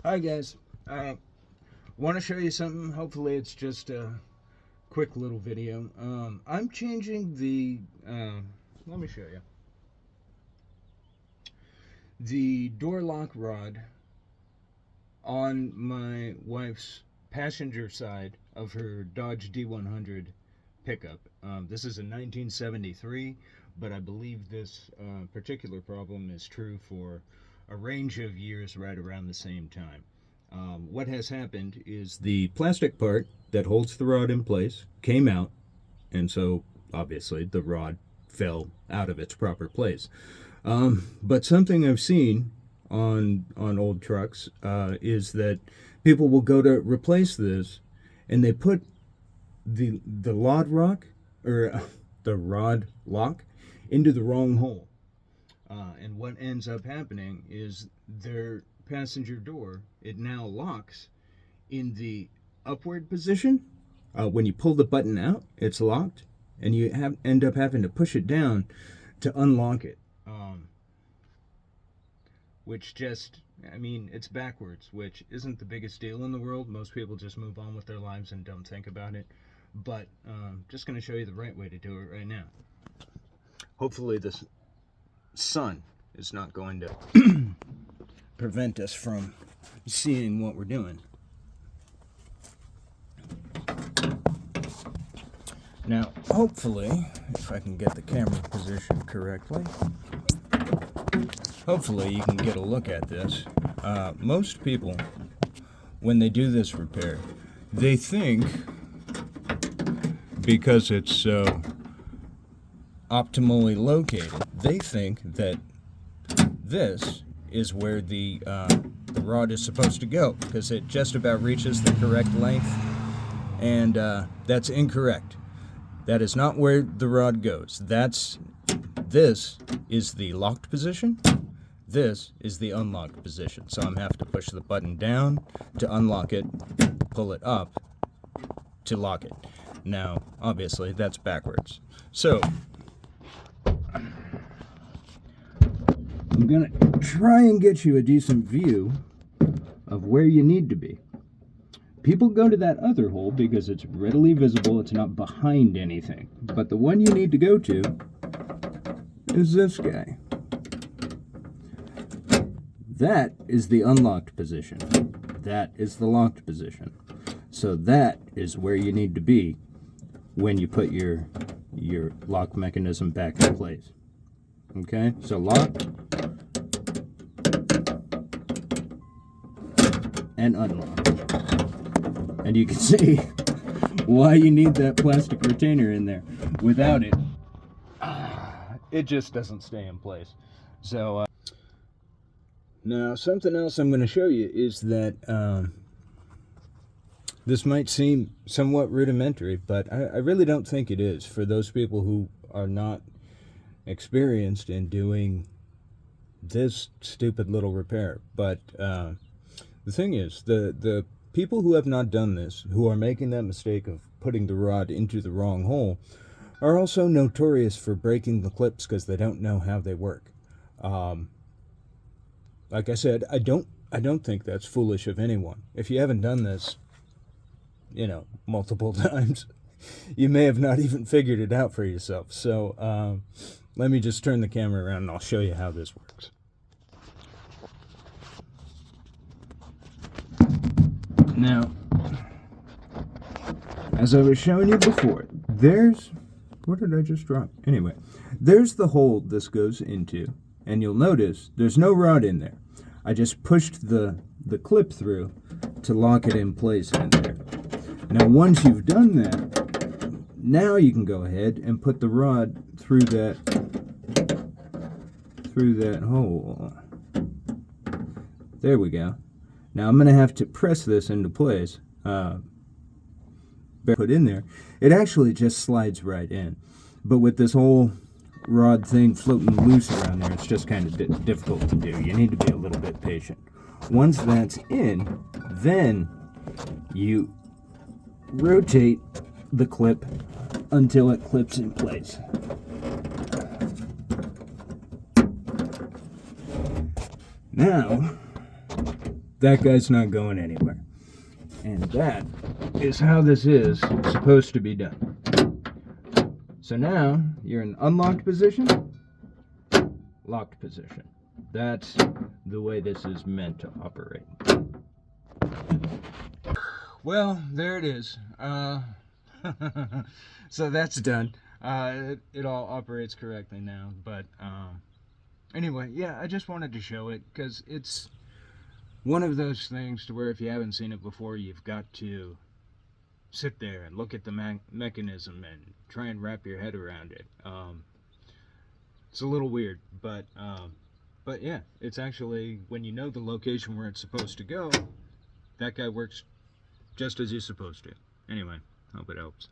Hi guys, I want to show you something. Hopefully it's just a quick little video. I'm changing let me show you. The door lock rod on my wife's passenger side of her Dodge D100 pickup. This is a 1973, but I believe this particular problem is true for a range of years right around the same time. What has happened is the plastic part that holds the rod in place came out, and so obviously the rod fell out of its proper place. But something I've seen on old trucks is that people will go to replace this, and they put the rod lock into the wrong hole. And what ends up happening is their passenger door, it now locks in the upward position. When you pull the button out, it's locked, and you end up having to push it down to unlock it. Which just, it's backwards, which isn't the biggest deal in the world. Most people just move on with their lives and don't think about it. But just going to show you the right way to do it right now. Hopefully this sun is not going to prevent us from seeing what we're doing. Now, hopefully, if I can get the camera positioned correctly, hopefully you can get a look at this. Most people, when they do this repair, they think, because it's so optimally located, they think that this is where the rod is supposed to go, because it just about reaches the correct length, and that's incorrect. That is not where the rod goes. This is the locked position. This is the unlocked position. So I'm going to have to push the button down to unlock it, pull it up to lock it. Now, obviously, that's backwards. So I'm going to try and get you a decent view of where you need to be. People go to that other hole because it's readily visible, it's not behind anything. But the one you need to go to is this guy. That is the unlocked position. That is the locked position. So that is where you need to be when you put your lock mechanism back in place. Okay, so lock and unlock. And you can see why you need that plastic retainer in there. Without it, it just doesn't stay in place. So now something else I'm going to show you is that this might seem somewhat rudimentary, but I really don't think it is for those people who are not experienced in doing this stupid little repair. But the thing is, the people who have not done this, who are making that mistake of putting the rod into the wrong hole, are also notorious for breaking the clips because they don't know how they work. Like I said, I don't think that's foolish of anyone. If you haven't done this, multiple times, you may have not even figured it out for yourself. So let me just turn the camera around and I'll show you how this works. Now, as I was showing you before, what did I just drop? Anyway, there's the hole this goes into, and you'll notice there's no rod in there. I just pushed the clip through to lock it in place in there. Now, once you've done that, now you can go ahead and put the rod through that hole. There we go. Now I'm going to have to press this into place. Put in there. It actually just slides right in. But with this whole rod thing floating loose around there, it's just kind of difficult to do. You need to be a little bit patient. Once that's in, then you rotate the clip until it clips in place. Now, that guy's not going anywhere. And that is how this is supposed to be done. So now you're in unlocked position, locked position. That's the way this is meant to operate. Well, there it is. So that's done. It all operates correctly now. But anyway, yeah, I just wanted to show it because it's one of those things to where if you haven't seen it before, you've got to sit there and look at the mechanism and try and wrap your head around it. It's a little weird, but yeah, it's actually, when you know the location where it's supposed to go, that guy works just as he's supposed to. Anyway, hope it helps.